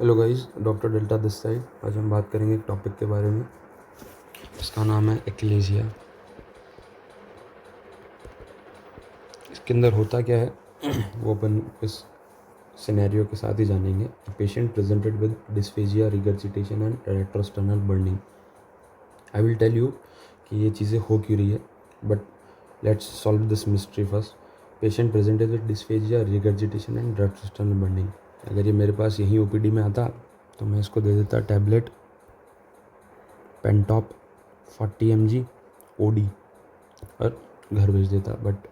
Hello guys, doctor delta this side. आज हम बात करेंगे एक टॉपिक के बारे में, इसका नाम है एक्लेजिया। इसके अंदर होता क्या है वो अपन इस सिनेरियो के साथ ही जानेंगे। Patient presented with dysphagia, regurgitation and retrosternal burning. I will tell you कि ये चीज़ें हो क्यों रही है, but let's solve this mystery first. Patient presented with dysphagia, regurgitation and retrosternal burning. अगर ये मेरे पास यहीं ओपीडी में आता तो मैं इसको दे देता टैबलेट पेंटॉप 40 mg ओडी और घर भेज देता। बट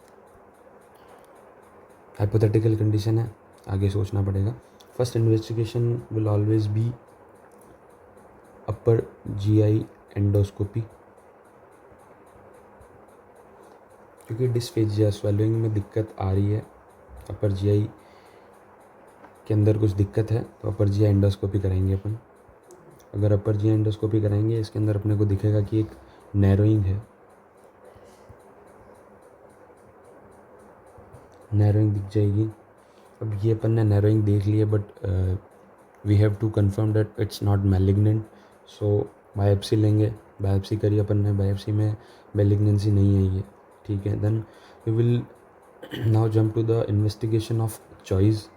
हाइपोथेटिकल कंडीशन है, आगे सोचना पड़ेगा। First investigation will always be upper GI endoscopy, क्योंकि डिस्फेजिया स्वेलिंग में दिक्कत आ रही है, अपर जीआई के अंदर कुछ दिक्कत है, तो अपर जीआई एंडोस्कोपी कराएंगे अपन। अगर अपर जीआई एंडोस्कोपी कराएंगे, इसके अंदर अपने को दिखेगा कि एक नैरोइंग है, नैरोइंग दिख जाएगी। अब ये अपन ने नैरोइंग देख ली है, but we have to confirm that it's not malignant. So biopsy लेंगे, बायोप्सी करी अपन ने, बायोप्सी में मैलिग्नेंसी नहीं है ये, ठीक है। Then we will now jump to the investigation of choice.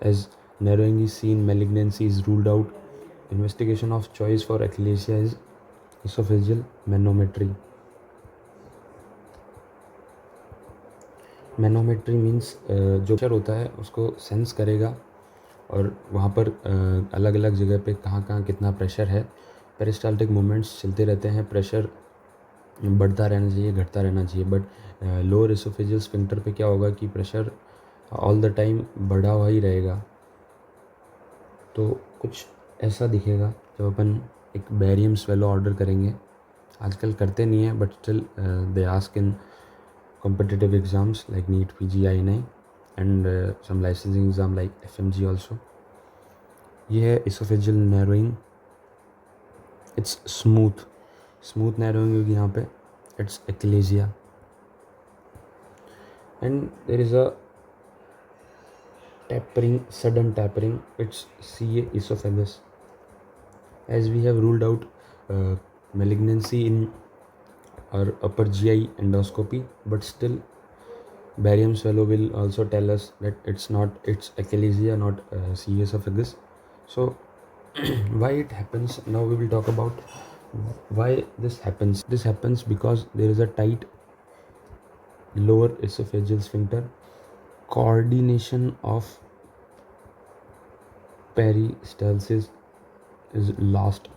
As narrowing is seen, malignancy is ruled out. Investigation of choice for achalasia is esophageal manometry. Manometry means जो प्रेशर होता है उसको सेंस करेगा और वहाँ पर अलग अलग जगह पे कहाँ कहाँ कितना प्रेशर है। पेरिस्टाल्टिक मूवमेंट्स चलते रहते हैं, प्रेशर बढ़ता रहना चाहिए, घटता रहना चाहिए। बट लोअर एसोफेजियल स्फिंक्टर पे क्या होगा कि प्रेशर ऑल द टाइम बढ़ा हुआ ही रहेगा। तो कुछ ऐसा दिखेगा जब अपन एक बैरियम स्वेलो ऑर्डर करेंगे। आजकल करते नहीं है, but still they ask in competitive exams like NEET, PG, INI and some licensing exam like FMG also. ये है esophageal narrowing. It's smooth narrowing होगी यहाँ पे. It's achalasia. And there is a tapering, sudden tapering. It's CA esophagus. As we have ruled out malignancy in our upper GI endoscopy, but still barium swallow will also tell us that it's achalasia, not CA esophagus. So why it happens, now we will talk about why this happens. This happens because there is a tight lower esophageal sphincter, coordination of peristalsis is lost,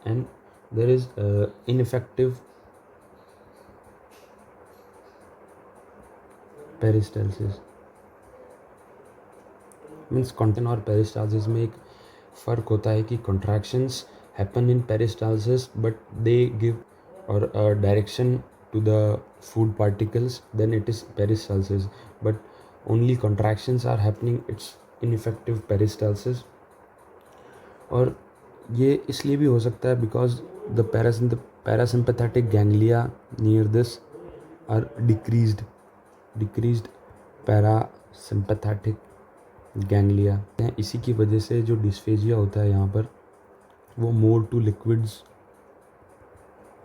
and there is ineffective peristalsis. Means कॉन्टेन और peristalsis में एक फ़र्क होता है कि contractions happen in peristalsis but they give और direction to the food particles, then it is peristalsis. But only contractions are happening, it's ineffective peristalsis. और ये इसलिए भी हो सकता है because the parasympathetic ganglia near this are decreased parasympathetic ganglia. इसी की वजह से जो डिस्फेजिया होता है यहाँ पर, वो मोर टू लिक्विड्स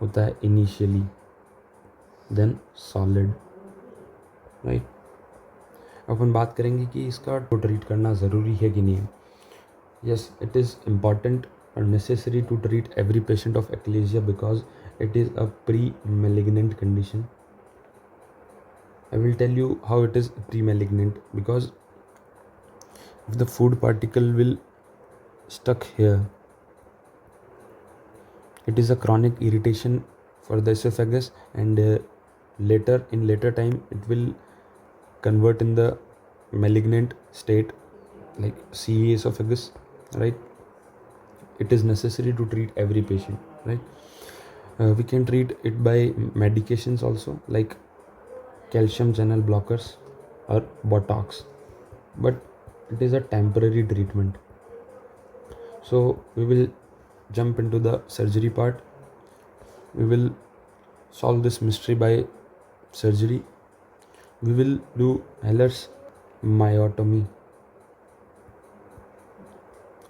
होता है इनिशियली, देन सॉलिड, राइट। अपन बात करेंगे कि इसका तो ट्रीट करना ज़रूरी है कि नहीं है। यस, इट इज़ इम्पॉर्टेंट और necessary to treat every patient of achalasia because it is a pre malignant condition. I will tell you how it is pre-malignant, because if the food particle will stuck here, it is a chronic irritation for the esophagus, and later time it will convert in the malignant state like CE esophagus, right. It is necessary to treat every patient, right. We can treat it by medications also, like calcium channel blockers or Botox, but it is a temporary treatment. So we will jump into the surgery part. We will solve this mystery by surgery. We will do Heller's myotomy.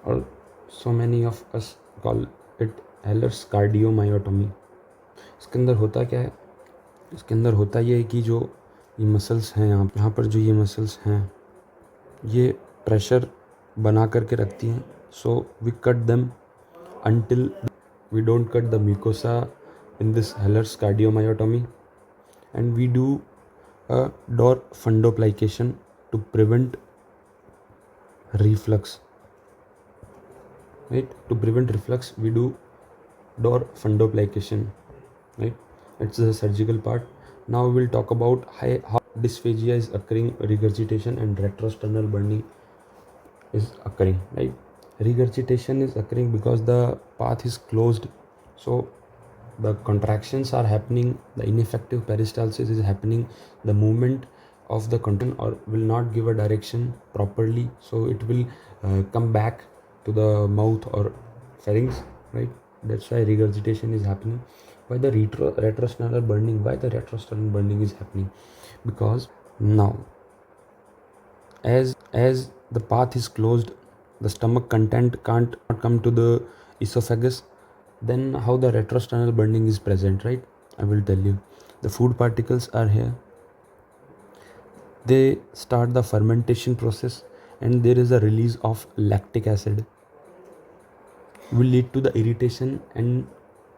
or so many of us call it Ehlers cardiomyotomy. इसके अंदर होता क्या है? इसके अंदर होता ये है कि जो ये मसल्स हैं यहाँ पर जो ये मसल्स हैं ये प्रेशर बना करके रखती हैं. So we cut them until we don't cut the mucosa in this Ehlers cardiomyotomy, and we do a door fundoplication to prevent reflux. Right, to prevent reflux we do door fundoplication. Right, it's the surgical part. Now we will talk about how dysphagia is occurring, regurgitation and retrosternal burning is occurring. Right, regurgitation is occurring because the path is closed, so the contractions are happening, the ineffective peristalsis is happening, the movement of the content or will not give a direction properly, so it will come back to the mouth or pharynx. Right, that's why regurgitation is happening. Why the retrosternal burning? Why the retrosternal burning is happening? Because now as the path is closed, the stomach content can't come to the esophagus, then how the retrosternal burning is present, right? I will tell you. The food particles are here, they start the fermentation process, and there is a release of lactic acid, will lead to the irritation, and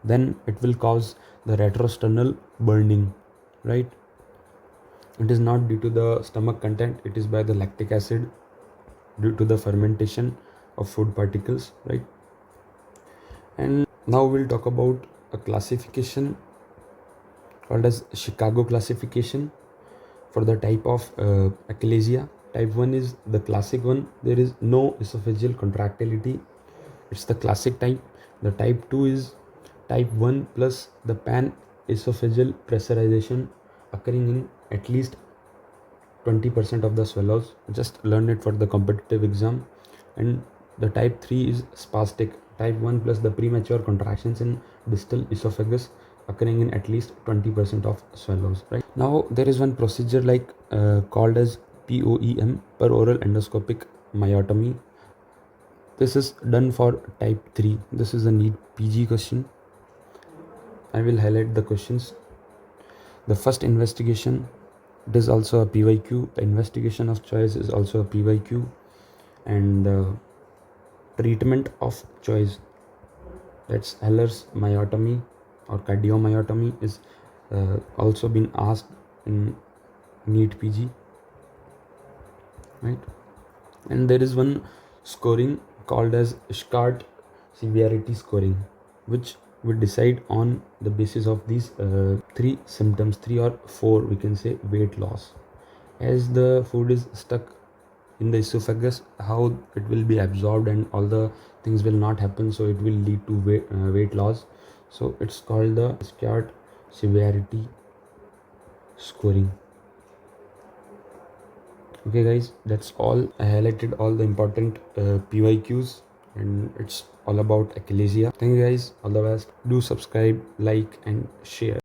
then it will cause the retrosternal burning. Right, it is not due to the stomach content, it is by the lactic acid due to the fermentation of food particles. Right, and now we'll talk about a classification called as Chicago classification for the type of achalasia. Type 1 is the classic one, there is no esophageal contractility, it's the classic type. The type 2 is type 1 plus the pan esophageal pressurization occurring in at least 20% of the swallows. Just learn it for the competitive exam. And the type 3 is spastic, type 1 plus the premature contractions in distal esophagus occurring in at least 20% of swallows. Right, now there is one procedure like called as POEM, per oral endoscopic myotomy. This is done for type 3. This is a NEET PG question. I will highlight the questions. The first investigation, it is also a PYQ. The investigation of choice is also a PYQ. And treatment of choice, that's Ehlers myotomy or cardiomyotomy, is also been asked in NEET PG. Right, and there is one scoring called as Schott severity scoring, which will decide on the basis of these three symptoms, 3 or 4 we can say. Weight loss, as the food is stuck in the esophagus, how it will be absorbed and all the things will not happen, so it will lead to weight loss. So it's called the Schott severity scoring. Okay guys, that's all. I highlighted all the important PYQs, and it's all about achalasia. Thank you guys, all the best. Do subscribe, like and share.